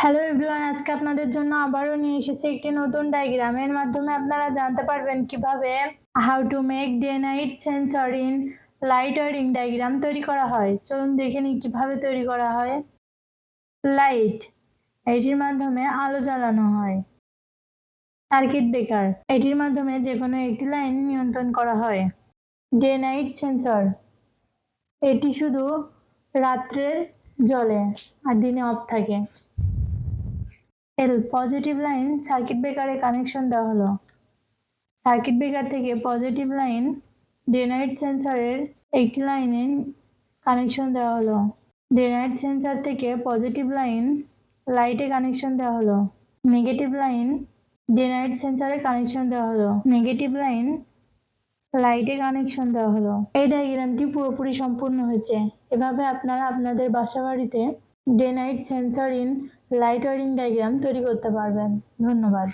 Hello everyone, আজকে আপনাদের জন্য আবারও নিয়ে এসেছি একটি নতুন ডায়াগ্রাম। এর মাধ্যমে আপনারা জানতে পারবেন কিভাবে how to make day night sensor in light wiring diagram তৈরি করা হয়। চলুন দেখে নিই কিভাবে তৈরি করা হয়। লাইট, এটির মাধ্যমে আলো জ্বালানো হয়। সার্কিট ব্রেকার, এটির মাধ্যমে যে কোনো একটি লাইন নিয়ন্ত্রণ করা হয়। ডে নাইট সেন্সর, এটি শুধু রাত্রে জ্বলে আর দিনে অফ থাকে। পজিটিভ লাইন সার্কিট ব্রেকারে কানেকশন দেওয়া হলো। সার্কিট ব্রেকার থেকে পজিটিভ লাইন ডে নাইট সেন্সরের একটি লাইনে কানেকশন দেওয়া হলো। ডে নাইট সেন্সর থেকে পজিটিভ লাইন লাইটে কানেকশন দেওয়া হলো। নেগেটিভ লাইন ডে নাইট সেন্সরে কানেকশন দেওয়া হলো। নেগেটিভ লাইন লাইটে কানেকশন দেওয়া হলো। এই ডায়াগ্রামটি পুরোপুরি সম্পূর্ণ হয়েছে। এভাবে আপনারা আপনাদের বাসাবাড়িতে day night sensor in light wiring diagram তৈরি করতে পারবেন। ধন্যবাদ।